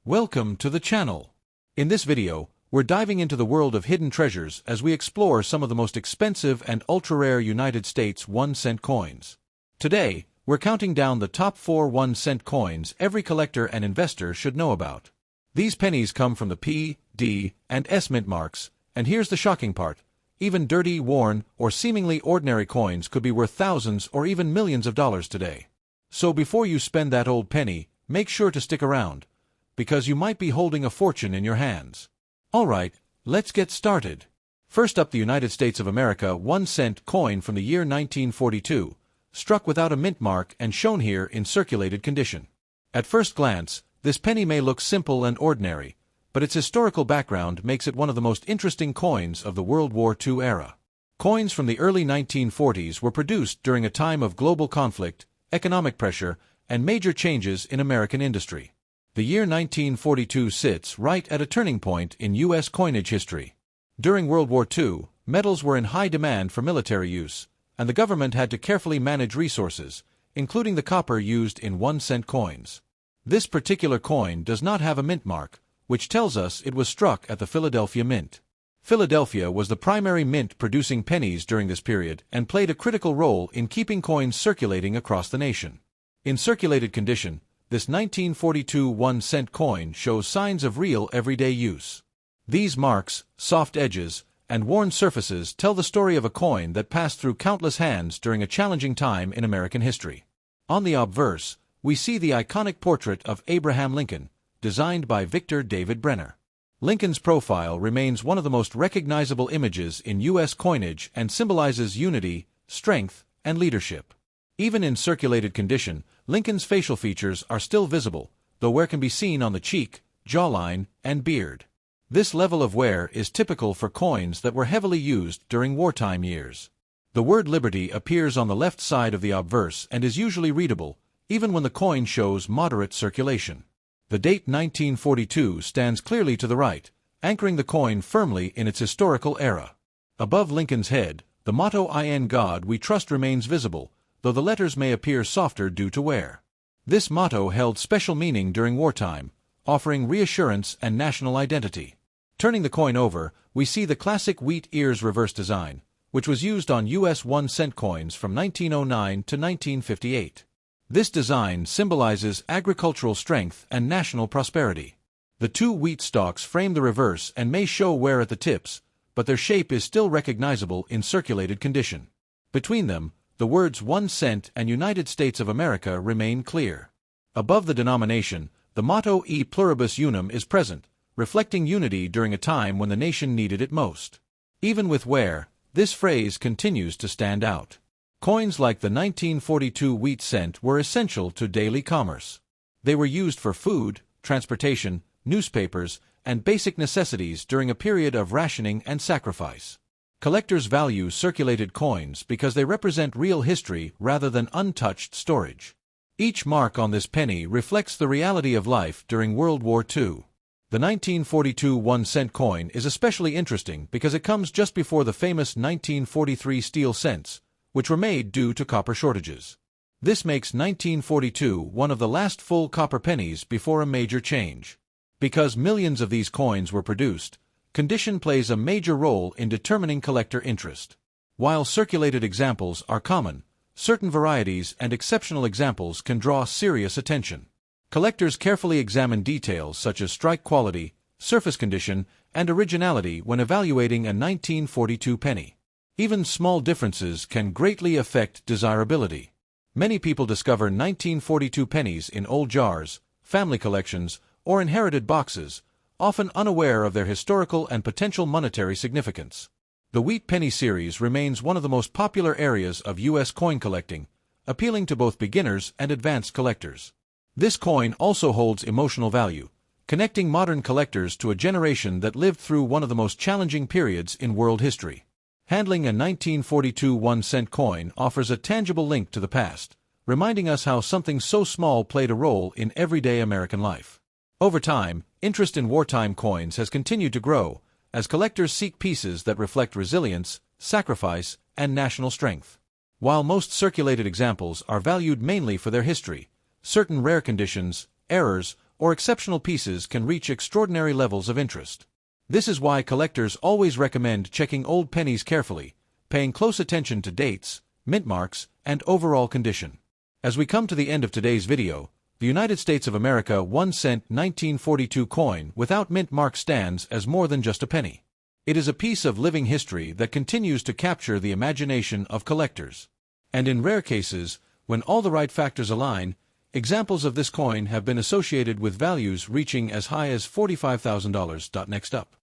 Welcome to the channel. In this video, we're diving into the world of hidden treasures as we explore some of the most expensive and ultra-rare United States 1-cent coins. Today, we're counting down the top 4 1-cent coins every collector and investor should know about. These pennies come from the P, D, and S mint marks, and here's the shocking part. Even dirty, worn, or seemingly ordinary coins could be worth thousands or even millions of dollars today. So before you spend that old penny, make sure to stick around, because you might be holding a fortune in your hands. Alright, let's get started. First up, the United States of America 1-cent coin from the year 1942, struck without a mint mark and shown here in circulated condition. At first glance, this penny may look simple and ordinary, but its historical background makes it one of the most interesting coins of the World War II era. Coins from the early 1940s were produced during a time of global conflict, economic pressure, and major changes in American industry. The year 1942 sits right at a turning point in U.S. coinage history. During World War II, metals were in high demand for military use, and the government had to carefully manage resources, including the copper used in 1-cent coins. This particular coin does not have a mint mark, which tells us it was struck at the Philadelphia Mint. Philadelphia was the primary mint producing pennies during this period and played a critical role in keeping coins circulating across the nation. In circulated condition, this 1942 1-cent coin shows signs of real everyday use. These marks, soft edges, and worn surfaces tell the story of a coin that passed through countless hands during a challenging time in American history. On the obverse, we see the iconic portrait of Abraham Lincoln, designed by Victor David Brenner. Lincoln's profile remains one of the most recognizable images in U.S. coinage and symbolizes unity, strength, and leadership. Even in circulated condition, Lincoln's facial features are still visible, though wear can be seen on the cheek, jawline, and beard. This level of wear is typical for coins that were heavily used during wartime years. The word liberty appears on the left side of the obverse and is usually readable, even when the coin shows moderate circulation. The date 1942 stands clearly to the right, anchoring the coin firmly in its historical era. Above Lincoln's head, the motto "In God We Trust" remains visible, though the letters may appear softer due to wear. This motto held special meaning during wartime, offering reassurance and national identity. Turning the coin over, we see the classic wheat ears reverse design, which was used on U.S. 1-cent coins from 1909 to 1958. This design symbolizes agricultural strength and national prosperity. The two wheat stalks frame the reverse and may show wear at the tips, but their shape is still recognizable in circulated condition. Between them, the words 1 cent and United States of America remain clear. Above the denomination, the motto E pluribus unum is present, reflecting unity during a time when the nation needed it most. Even with wear, this phrase continues to stand out. Coins like the 1942 wheat cent were essential to daily commerce. They were used for food, transportation, newspapers, and basic necessities during a period of rationing and sacrifice. Collectors value circulated coins because they represent real history rather than untouched storage. Each mark on this penny reflects the reality of life during World War II. The 1942 1-cent coin is especially interesting because it comes just before the famous 1943 steel cents, which were made due to copper shortages. This makes 1942 one of the last full copper pennies before a major change. Because millions of these coins were produced, condition plays a major role in determining collector interest. While circulated examples are common, certain varieties and exceptional examples can draw serious attention. Collectors carefully examine details such as strike quality, surface condition, and originality when evaluating a 1942 penny. Even small differences can greatly affect desirability. Many people discover 1942 pennies in old jars, family collections, or inherited boxes, often unaware of their historical and potential monetary significance. The Wheat Penny series remains one of the most popular areas of U.S. coin collecting, appealing to both beginners and advanced collectors. This coin also holds emotional value, connecting modern collectors to a generation that lived through one of the most challenging periods in world history. Handling a 1942 1-cent coin offers a tangible link to the past, reminding us how something so small played a role in everyday American life. Over time, interest in wartime coins has continued to grow, as collectors seek pieces that reflect resilience, sacrifice, and national strength. While most circulated examples are valued mainly for their history, certain rare conditions, errors, or exceptional pieces can reach extraordinary levels of interest. This is why collectors always recommend checking old pennies carefully, paying close attention to dates, mint marks, and overall condition. As we come to the end of today's video, the United States of America 1 cent 1942 coin without mint mark stands as more than just a penny. It is a piece of living history that continues to capture the imagination of collectors. And in rare cases, when all the right factors align, examples of this coin have been associated with values reaching as high as $45,000. Next up,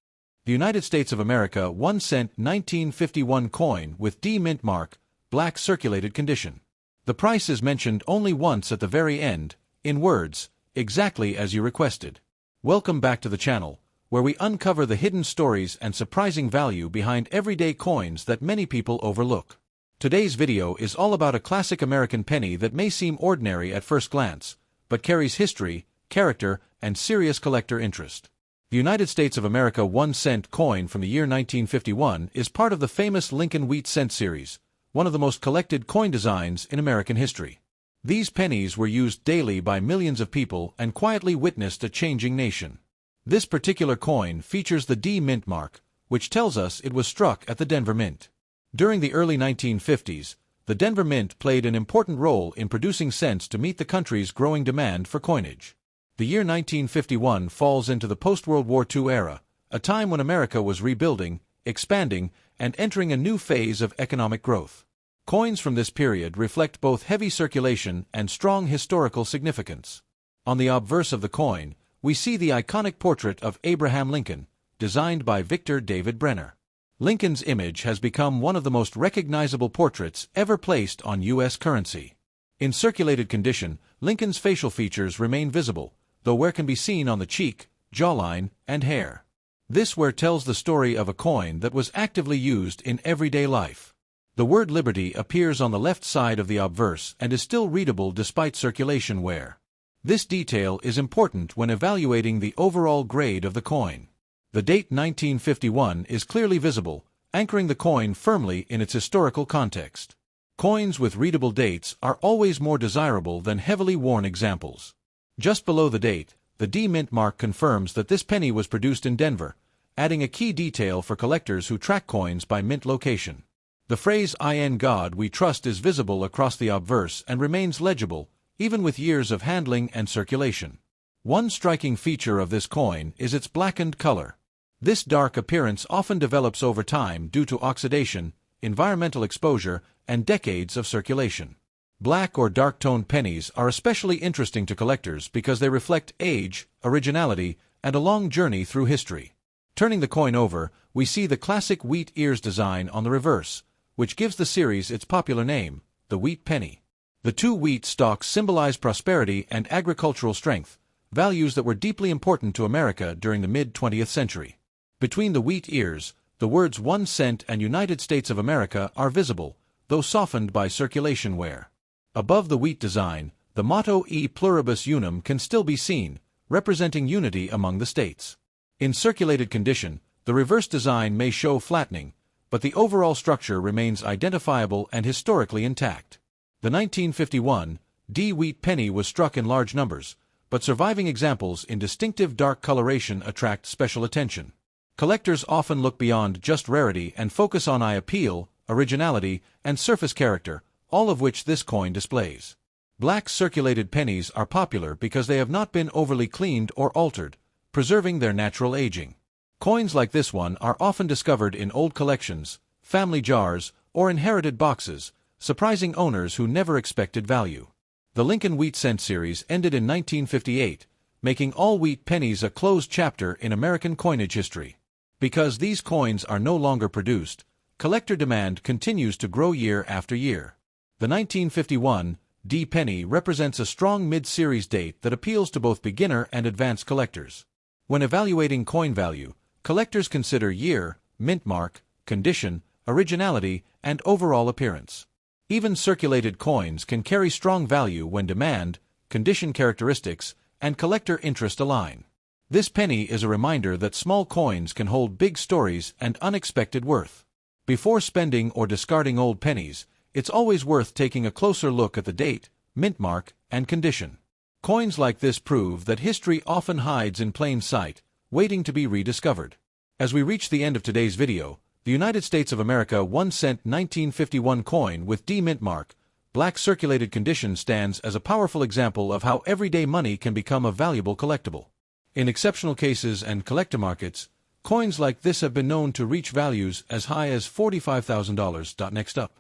the United States of America 1 cent 1951 coin with D mint mark, black circulated condition. The price is mentioned only once at the very end, in words, exactly as you requested. Welcome back to the channel, where we uncover the hidden stories and surprising value behind everyday coins that many people overlook. Today's video is all about a classic American penny that may seem ordinary at first glance, but carries history, character, and serious collector interest. The United States of America 1 cent coin from the year 1951 is part of the famous Lincoln Wheat Cent series, one of the most collected coin designs in American history. These pennies were used daily by millions of people and quietly witnessed a changing nation. This particular coin features the D mint mark, which tells us it was struck at the Denver Mint. During the early 1950s, the Denver Mint played an important role in producing cents to meet the country's growing demand for coinage. The year 1951 falls into the post-World War II era, a time when America was rebuilding, expanding, and entering a new phase of economic growth. Coins from this period reflect both heavy circulation and strong historical significance. On the obverse of the coin, we see the iconic portrait of Abraham Lincoln, designed by Victor David Brenner. Lincoln's image has become one of the most recognizable portraits ever placed on U.S. currency. In circulated condition, Lincoln's facial features remain visible, though wear can be seen on the cheek, jawline, and hair. This wear tells the story of a coin that was actively used in everyday life. The word Liberty appears on the left side of the obverse and is still readable despite circulation wear. This detail is important when evaluating the overall grade of the coin. The date 1951 is clearly visible, anchoring the coin firmly in its historical context. Coins with readable dates are always more desirable than heavily worn examples. Just below the date, the D mint mark confirms that this penny was produced in Denver, adding a key detail for collectors who track coins by mint location. The phrase "In God We Trust" is visible across the obverse and remains legible, even with years of handling and circulation. One striking feature of this coin is its blackened color. This dark appearance often develops over time due to oxidation, environmental exposure, and decades of circulation. Black or dark-toned pennies are especially interesting to collectors because they reflect age, originality, and a long journey through history. Turning the coin over, we see the classic wheat ears design on the reverse, which gives the series its popular name, the Wheat Penny. The two wheat stalks symbolize prosperity and agricultural strength, values that were deeply important to America during the mid-20th century. Between the wheat ears, the words 1 cent and United States of America are visible, though softened by circulation wear. Above the wheat design, the motto E pluribus unum can still be seen, representing unity among the states. In circulated condition, the reverse design may show flattening, but the overall structure remains identifiable and historically intact. The 1951 D Wheat Penny was struck in large numbers, but surviving examples in distinctive dark coloration attract special attention. Collectors often look beyond just rarity and focus on eye appeal, originality, and surface character, all of which this coin displays. Black circulated pennies are popular because they have not been overly cleaned or altered, preserving their natural aging. Coins like this one are often discovered in old collections, family jars, or inherited boxes, surprising owners who never expected value. The Lincoln Wheat Cent series ended in 1958, making all wheat pennies a closed chapter in American coinage history. Because these coins are no longer produced, collector demand continues to grow year after year. The 1951 D penny represents a strong mid-series date that appeals to both beginner and advanced collectors. When evaluating coin value, collectors consider year, mint mark, condition, originality, and overall appearance. Even circulated coins can carry strong value when demand, condition characteristics, and collector interest align. This penny is a reminder that small coins can hold big stories and unexpected worth. Before spending or discarding old pennies, it's always worth taking a closer look at the date, mint mark, and condition. Coins like this prove that history often hides in plain sight, waiting to be rediscovered. As we reach the end of today's video, the United States of America 1 cent 1951 coin with D mint mark, black circulated condition stands as a powerful example of how everyday money can become a valuable collectible. In exceptional cases and collector markets, coins like this have been known to reach values as high as $45,000. Next up.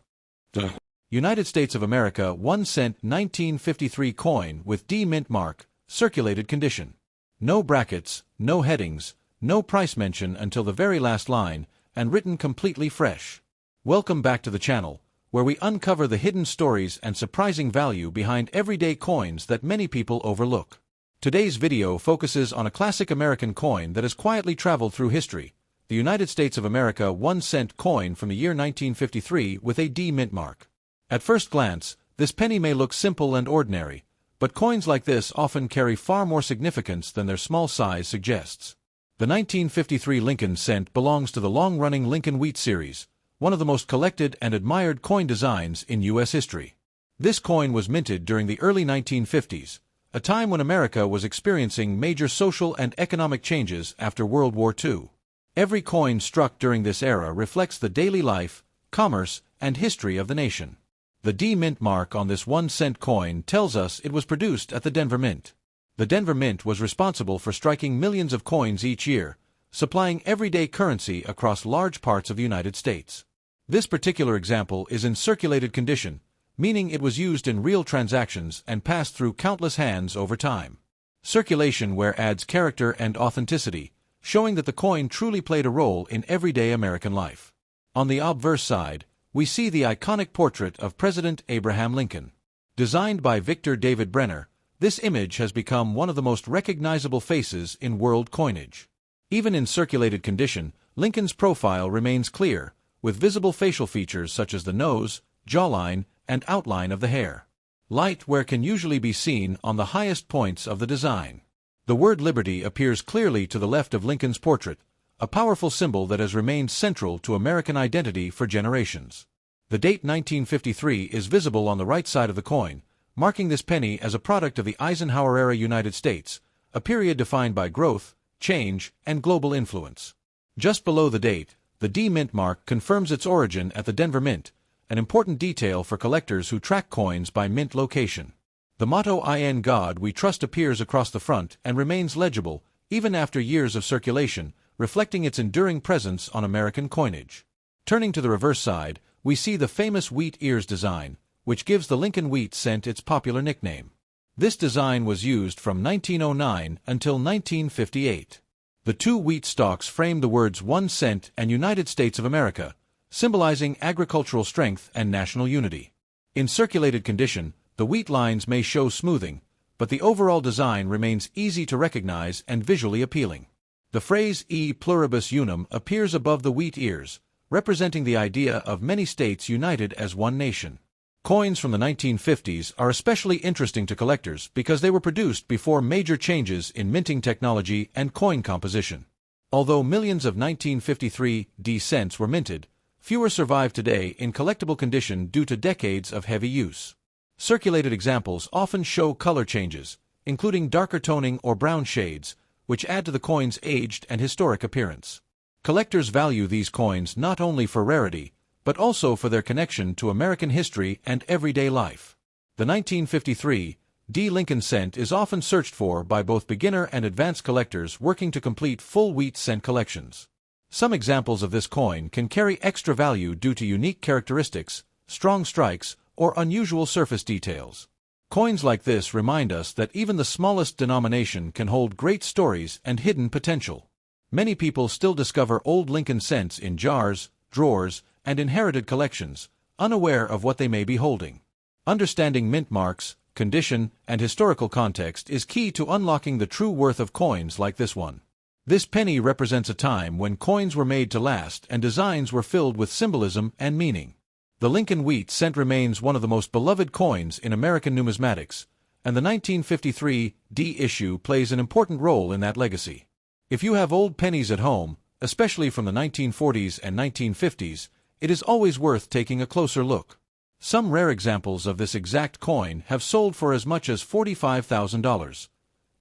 United States of America 1 cent 1953 coin with D mint mark, circulated condition. No brackets, no headings, no price mention until the very last line, and written completely fresh. Welcome back to the channel, where we uncover the hidden stories and surprising value behind everyday coins that many people overlook. Today's video focuses on a classic American coin that has quietly traveled through history, the United States of America 1 cent coin from the year 1953 with a D mint mark. At first glance, this penny may look simple and ordinary, but coins like this often carry far more significance than their small size suggests. The 1953 Lincoln cent belongs to the long-running Lincoln Wheat series, one of the most collected and admired coin designs in U.S. history. This coin was minted during the early 1950s, a time when America was experiencing major social and economic changes after World War II. Every coin struck during this era reflects the daily life, commerce, and history of the nation. The D mint mark on this 1 cent coin tells us it was produced at the Denver Mint. The Denver Mint was responsible for striking millions of coins each year, supplying everyday currency across large parts of the United States. This particular example is in circulated condition, meaning it was used in real transactions and passed through countless hands over time. Circulation ware adds character and authenticity, showing that the coin truly played a role in everyday American life. On the obverse side, we see the iconic portrait of President Abraham Lincoln. Designed by Victor David Brenner, this image has become one of the most recognizable faces in world coinage. Even in circulated condition, Lincoln's profile remains clear, with visible facial features such as the nose, jawline, and outline of the hair. Light where can usually be seen on the highest points of the design. The word liberty appears clearly to the left of Lincoln's portrait, a powerful symbol that has remained central to American identity for generations. The date 1953 is visible on the right side of the coin, marking this penny as a product of the Eisenhower-era United States, a period defined by growth, change, and global influence. Just below the date, the D mint mark confirms its origin at the Denver Mint, an important detail for collectors who track coins by mint location. The motto "In God We Trust" appears across the front and remains legible, even after years of circulation, reflecting its enduring presence on American coinage. Turning to the reverse side, we see the famous wheat ears design, which gives the Lincoln Wheat cent its popular nickname. This design was used from 1909 until 1958. The two wheat stalks frame the words 1 cent and United States of America, symbolizing agricultural strength and national unity. In circulated condition, the wheat lines may show smoothing, but the overall design remains easy to recognize and visually appealing. The phrase "E pluribus unum" appears above the wheat ears, representing the idea of many states united as one nation. Coins from the 1950s are especially interesting to collectors because they were produced before major changes in minting technology and coin composition. Although millions of 1953 D cents were minted, fewer survive today in collectible condition due to decades of heavy use. Circulated examples often show color changes, including darker toning or brown shades, which add to the coin's aged and historic appearance. Collectors value these coins not only for rarity, but also for their connection to American history and everyday life. The 1953 D Lincoln cent is often searched for by both beginner and advanced collectors working to complete full wheat cent collections. Some examples of this coin can carry extra value due to unique characteristics, strong strikes, or unusual surface details. Coins like this remind us that even the smallest denomination can hold great stories and hidden potential. Many people still discover old Lincoln cents in jars, drawers, and inherited collections, unaware of what they may be holding. Understanding mint marks, condition, and historical context is key to unlocking the true worth of coins like this one. This penny represents a time when coins were made to last and designs were filled with symbolism and meaning. The Lincoln Wheat cent remains one of the most beloved coins in American numismatics, and the 1953 D issue plays an important role in that legacy. If you have old pennies at home, especially from the 1940s and 1950s, it is always worth taking a closer look. Some rare examples of this exact coin have sold for as much as $45,000.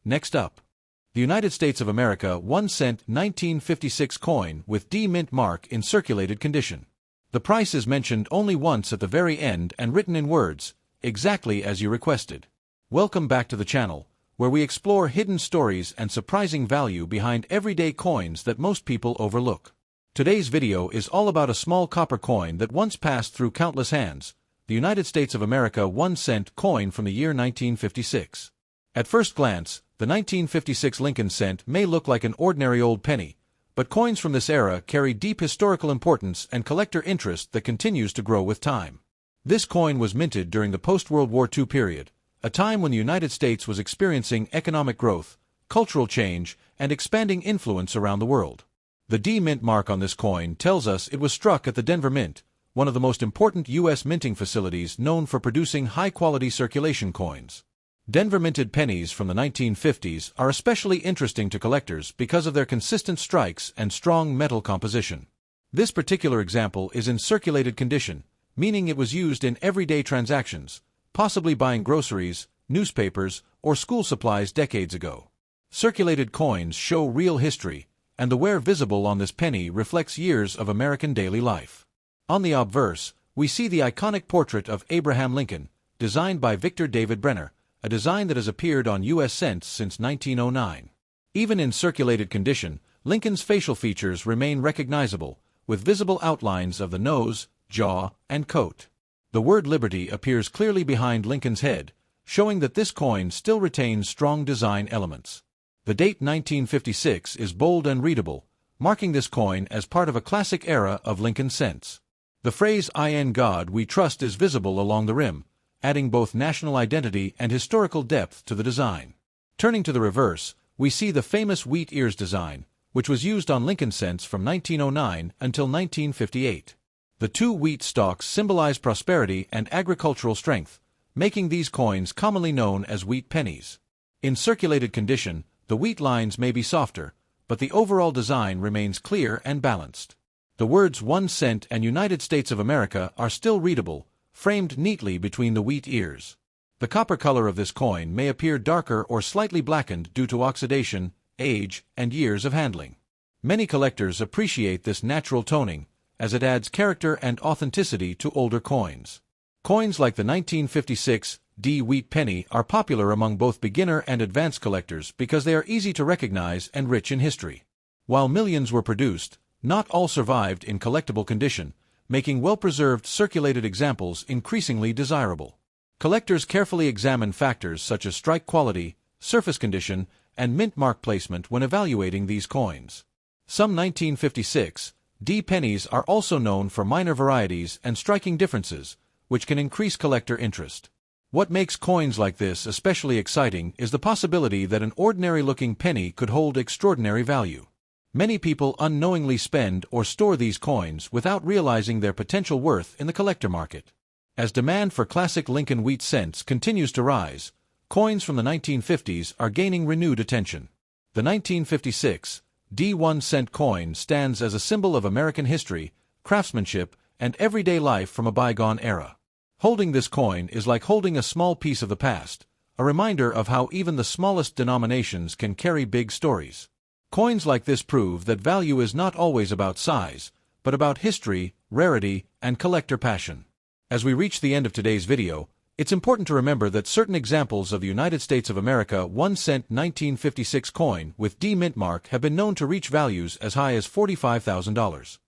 Next up, the United States of America 1 cent 1956 coin with D mint mark in circulated condition. The price is mentioned only once at the very end and written in words, exactly as you requested. Welcome back to the channel, where we explore hidden stories and surprising value behind everyday coins that most people overlook. Today's video is all about a small copper coin that once passed through countless hands, the United States of America 1 cent coin from the year 1956. At first glance, the 1956 Lincoln cent may look like an ordinary old penny, but coins from this era carry deep historical importance and collector interest that continues to grow with time. This coin was minted during the post-World War II period, a time when the United States was experiencing economic growth, cultural change, and expanding influence around the world. The D mint mark on this coin tells us it was struck at the Denver Mint, one of the most important U.S. minting facilities known for producing high-quality circulation coins. Denver minted pennies from the 1950s are especially interesting to collectors because of their consistent strikes and strong metal composition. This particular example is in circulated condition, meaning it was used in everyday transactions, possibly buying groceries, newspapers, or school supplies decades ago. Circulated coins show real history, and the wear visible on this penny reflects years of American daily life. On the obverse, we see the iconic portrait of Abraham Lincoln, designed by Victor David Brenner, a design that has appeared on U.S. cents since 1909. Even in circulated condition, Lincoln's facial features remain recognizable, with visible outlines of the nose, jaw, and coat. The word Liberty appears clearly behind Lincoln's head, showing that this coin still retains strong design elements. The date 1956 is bold and readable, marking this coin as part of a classic era of Lincoln cents. The phrase "In God We Trust" is visible along the rim, adding both national identity and historical depth to the design. Turning to the reverse, we see the famous wheat ears design, which was used on Lincoln cents from 1909 until 1958. The two wheat stalks symbolize prosperity and agricultural strength, making these coins commonly known as wheat pennies. In circulated condition, the wheat lines may be softer, but the overall design remains clear and balanced. The words 1 cent and United States of America are still readable, framed neatly between the wheat ears. The copper color of this coin may appear darker or slightly blackened due to oxidation, age, and years of handling. Many collectors appreciate this natural toning, as it adds character and authenticity to older coins. Coins like the 1956 D Wheat Penny are popular among both beginner and advanced collectors because they are easy to recognize and rich in history. While millions were produced, not all survived in collectible condition, making well-preserved circulated examples increasingly desirable. Collectors carefully examine factors such as strike quality, surface condition, and mint mark placement when evaluating these coins. Some 1956 D pennies are also known for minor varieties and striking differences, which can increase collector interest. What makes coins like this especially exciting is the possibility that an ordinary-looking penny could hold extraordinary value. Many people unknowingly spend or store these coins without realizing their potential worth in the collector market. As demand for classic Lincoln wheat cents continues to rise, coins from the 1950s are gaining renewed attention. The 1956 D 1 cent coin stands as a symbol of American history, craftsmanship, and everyday life from a bygone era. Holding this coin is like holding a small piece of the past, a reminder of how even the smallest denominations can carry big stories. Coins like this prove that value is not always about size, but about history, rarity, and collector passion. As we reach the end of today's video, it's important to remember that certain examples of the United States of America 1 cent 1956 coin with D mint mark have been known to reach values as high as $45,000.